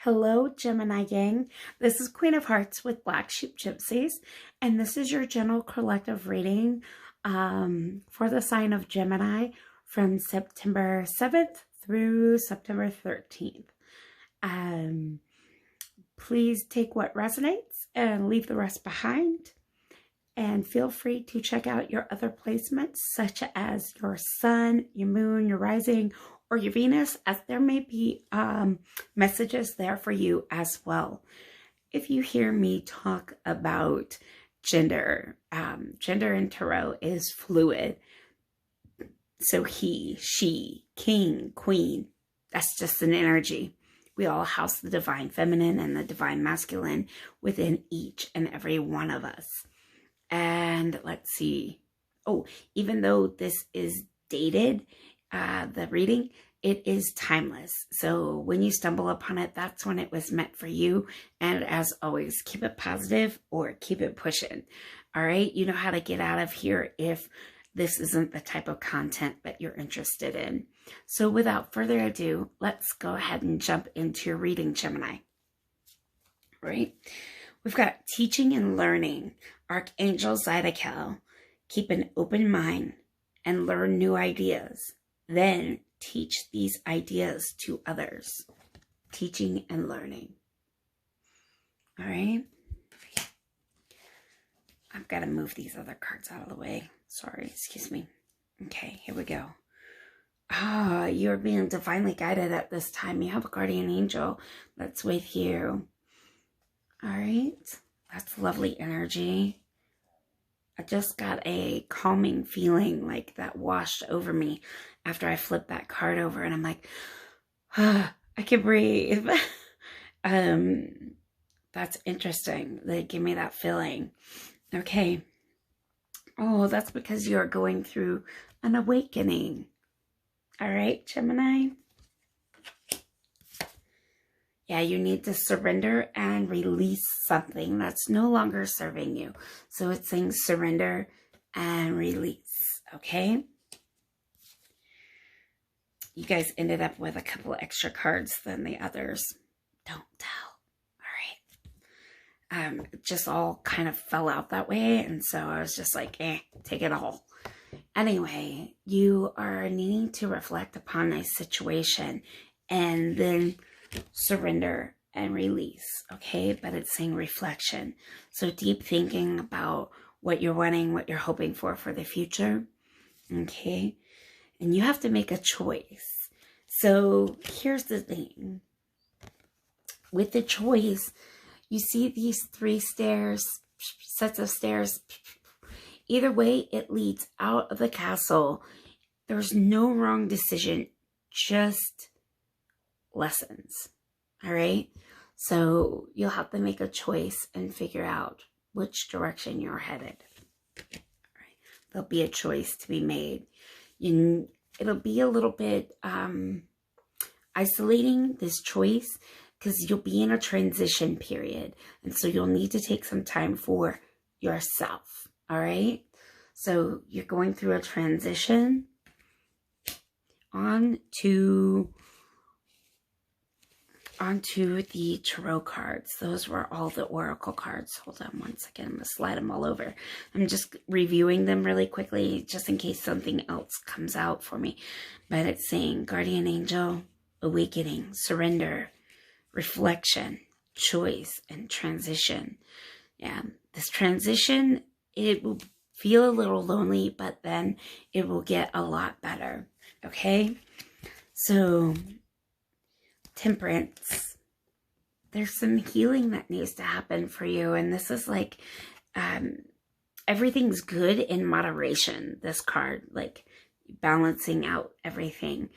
Hello, Gemini gang. This is Queen of Hearts with Black Sheep Gypsies, and this is your general collective reading for the sign of Gemini from September 7th through September 13th. Please take what resonates and leave the rest behind. And feel free to check out your other placements, such as your sun, your moon, your rising, or your Venus, as there may be messages there for you as well. If you hear me talk about gender, gender in tarot is fluid. So he, she, king, queen, that's just an energy. We all house the divine feminine and the divine masculine within each and every one of us. And let's see. Oh, even though this is dated, the reading, it is timeless. So when you stumble upon it, that's when it was meant for you. And as always, keep it positive or keep it pushing. All right. You know how to get out of here if this isn't the type of content that you're interested in. So without further ado, let's go ahead and jump into your reading, Gemini. Right? We've got teaching and learning. Archangel Zydekel. Keep an open mind and learn new ideas. Then teach these ideas to others. Teaching and learning. All right. I've got to move these other cards out of the way. Sorry, excuse me. Okay, here we go. You're being divinely guided at this time. You have a guardian angel that's with you. All right. That's lovely energy. I just got a calming feeling like that washed over me after I flipped that card over, and I'm like, I can breathe. That's interesting. They give me that feeling. Okay. Oh, that's because you're going through an awakening. All right, Gemini. Yeah, you need to surrender and release something that's no longer serving you. So it's saying surrender and release, okay? You guys ended up with a couple extra cards than the others. Don't tell, all right? It just all kind of fell out that way, and so I was just like, take it all. Anyway, you are needing to reflect upon a situation and then surrender and release, okay? But it's saying reflection. So deep thinking about what you're wanting, what you're hoping for the future, okay? And you have to make a choice. So here's the thing. With the choice, you see these three stairs, sets of stairs. Either way, it leads out of the castle. There's no wrong decision, just lessons. All right. So you'll have to make a choice and figure out which direction you're headed. All right. There'll be a choice to be made. It'll be a little bit isolating, this choice, because you'll be in a transition period. And so you'll need to take some time for yourself. All right. So you're going through a transition onto the tarot cards. Those were all the oracle cards. Hold on one second. I'm going to slide them all over. I'm just reviewing them really quickly just in case something else comes out for me. But it's saying guardian angel, awakening, surrender, reflection, choice, and transition. Yeah, this transition, it will feel a little lonely, but then it will get a lot better. Okay? So Temperance, there's some healing that needs to happen for you, and this is like everything's good in moderation. This card, like balancing out everything.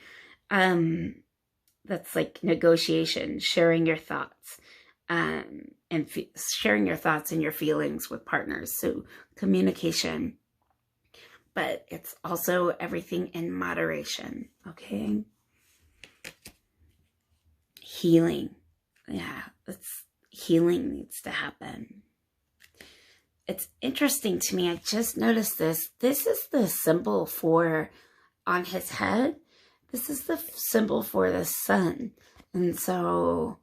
That's like negotiation, sharing your thoughts, and sharing your thoughts and your feelings with partners. So communication, but it's also everything in moderation. Okay. Healing. Yeah, healing needs to happen. It's interesting to me. I just noticed this. This is the symbol for on his head. This is the symbol for the sun. And so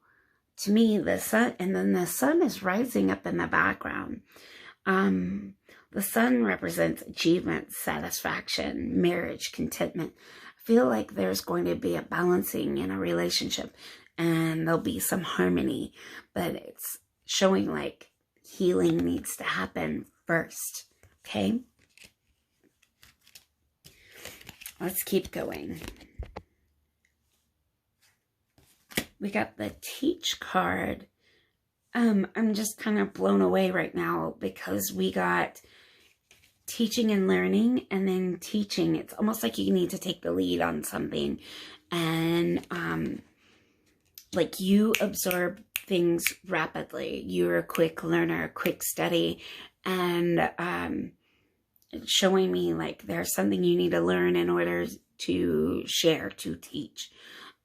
to me, the sun, and then the sun is rising up in the background. The sun represents achievement, satisfaction, marriage, contentment. I feel like there's going to be a balancing in a relationship, and there'll be some harmony, but it's showing like healing needs to happen first. Okay? Let's keep going. We got the Teach card. I'm just kind of blown away right now because we got teaching and learning, and then teaching. It's almost like you need to take the lead on something, and like you absorb things rapidly. You're a quick learner, quick study, and it's showing me like there's something you need to learn in order to share, to teach.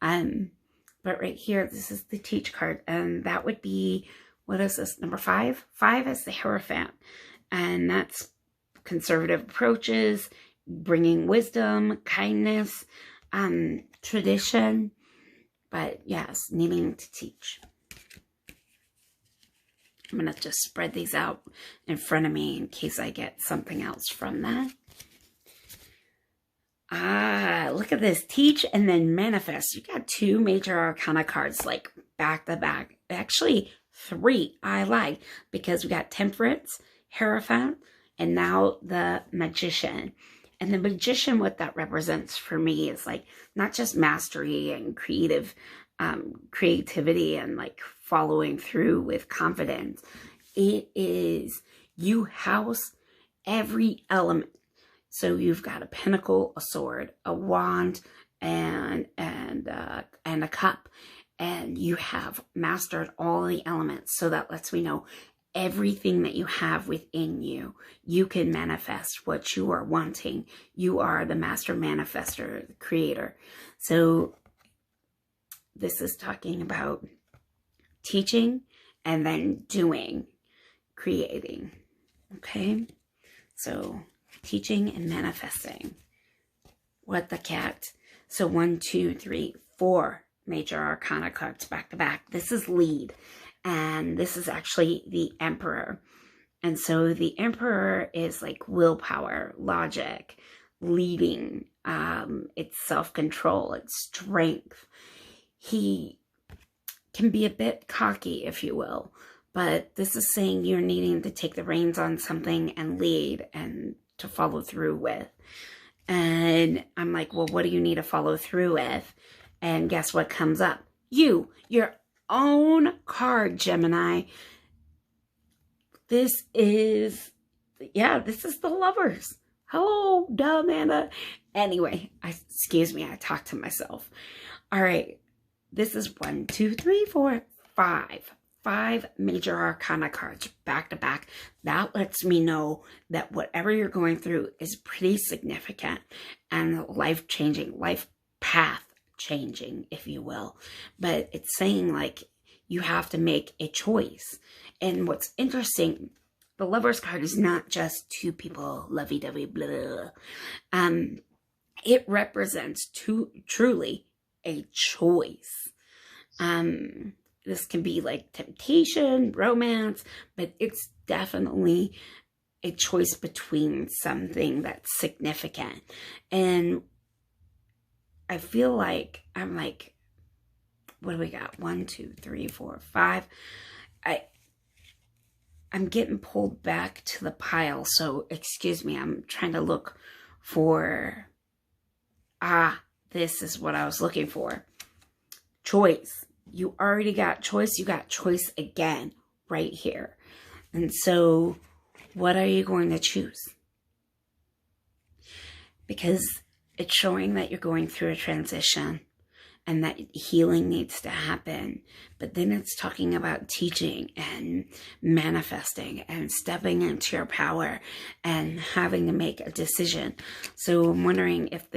But right here, this is the Teach card, and that would be, what is this, number 5? 5 is the Hierophant, and that's conservative approaches, bringing wisdom, kindness, tradition, but yes, needing to teach. I'm going to just spread these out in front of me in case I get something else from that. Look at this. Teach and then manifest. You got 2 major arcana cards like back to back. Actually, 3. I lied, because we got Temperance, Hierophant, and now the Magician. And the Magician, what that represents for me is like not just mastery and creativity and like following through with confidence. It is you house every element. So you've got a pentacle, a sword, a wand, and a cup, and you have mastered all the elements. So that lets me know everything that you have within you. You can manifest what you are wanting. You are the master manifester, the creator. So this is talking about teaching and then doing, creating. Okay, so teaching and manifesting. What the cat? So 1, 2, 3, 4 major arcana cards back to back. This is lead, and this is actually the Emperor. And so the Emperor is like willpower, logic, leading. It's self-control, it's strength. He can be a bit cocky, if you will, but this is saying you're needing to take the reins on something and lead and to follow through with. And I'm like, well, what do you need to follow through with? And guess what comes up? Your own card, Gemini. This is the Lovers. Hello, duh, Amanda. Anyway, excuse me, I talked to myself. All right, this is 1, 2, 3, 4, 5. 5 major arcana cards back to back. That lets me know that whatever you're going through is pretty significant and life-changing, life path changing, if you will. But it's saying like you have to make a choice. And what's interesting, the Lover's card is not just 2 people lovey-dovey, blah. It represents truly a choice. This can be like temptation, romance, but it's definitely a choice between something that's significant. And I feel like, I'm like, what do we got? 1, 2, 3, 4, 5. I'm getting pulled back to the pile. So excuse me, I'm trying to look for, this is what I was looking for. Choice. You already got choice. You got choice again right here. And so what are you going to choose? Because it's showing that you're going through a transition and that healing needs to happen. But then it's talking about teaching and manifesting and stepping into your power and having to make a decision. So I'm wondering if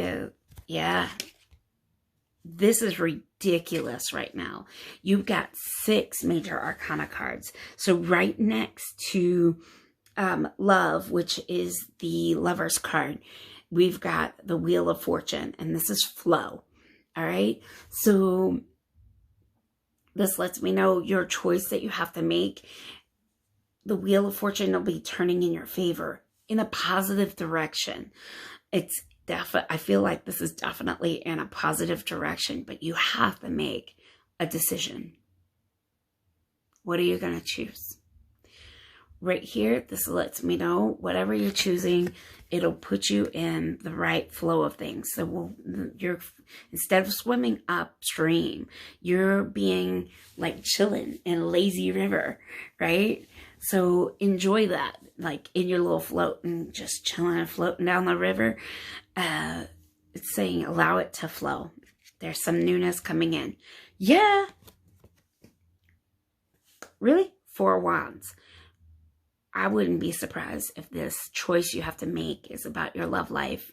this is ridiculous right now. You've got 6 major arcana cards. So right next to love, which is the Lover's card, we've got the Wheel of Fortune, and this is flow. All right. So This lets me know your choice that you have to make. The Wheel of Fortune will be turning in your favor in a positive direction. I feel like this is definitely in a positive direction, but you have to make a decision. What are you going to choose? Right here, this lets me know whatever you're choosing, it'll put you in the right flow of things. So you're, instead of swimming upstream, you're being like chilling in a lazy river, right? So enjoy that, like in your little float and just chilling and floating down the river. It's saying allow it to flow. There's some newness coming in. Yeah. Really? 4 Wands. I wouldn't be surprised if this choice you have to make is about your love life,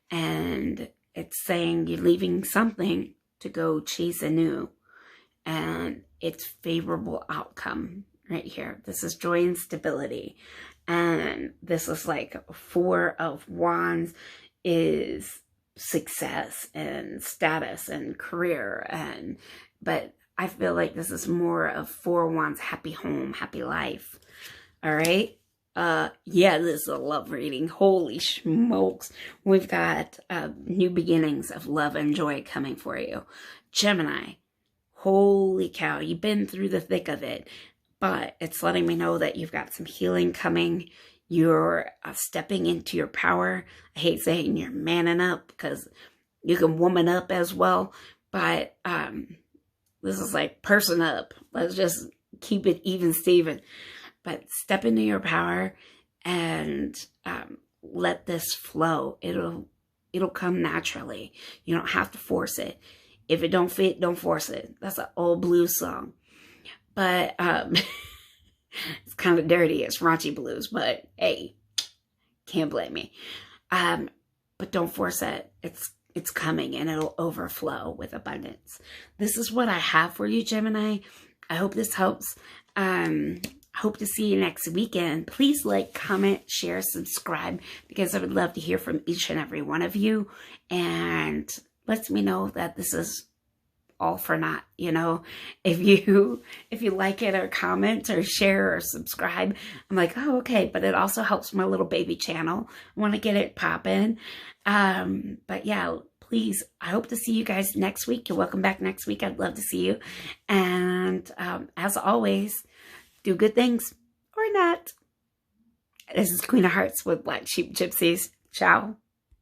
and it's saying you're leaving something to go chase anew, and it's favorable outcome right here. This is joy and stability, and this is like 4 of Wands is success and status and career, but I feel like this is more of 4 Wands, happy home, happy life. All right. Yeah, this is a love reading. Holy smokes. We've got new beginnings of love and joy coming for you. Gemini, holy cow, you've been through the thick of it, but it's letting me know that you've got some healing coming. You're stepping into your power. I hate saying you're manning up because you can woman up as well, but this is like person up. Let's just keep it even, Steven. But step into your power and let this flow. It'll come naturally. You don't have to force it. If it don't fit, don't force it. That's an old blues song. But it's kind of dirty. It's raunchy blues. But hey, can't blame me. But don't force it. It's coming and it'll overflow with abundance. This is what I have for you, Gemini. I hope this helps. Hope to see you next weekend. Please like, comment, share, subscribe, because I would love to hear from each and every one of you. And lets me know that this is all for naught, you know. If you like it or comment or share or subscribe, I'm like, oh, okay. But it also helps my little baby channel. I want to get it popping. But yeah, please, I hope to see you guys next week. You're welcome back next week. I'd love to see you. And as always, do good things or not. This is Queen of Hearts with Black Sheep Gypsies. Ciao.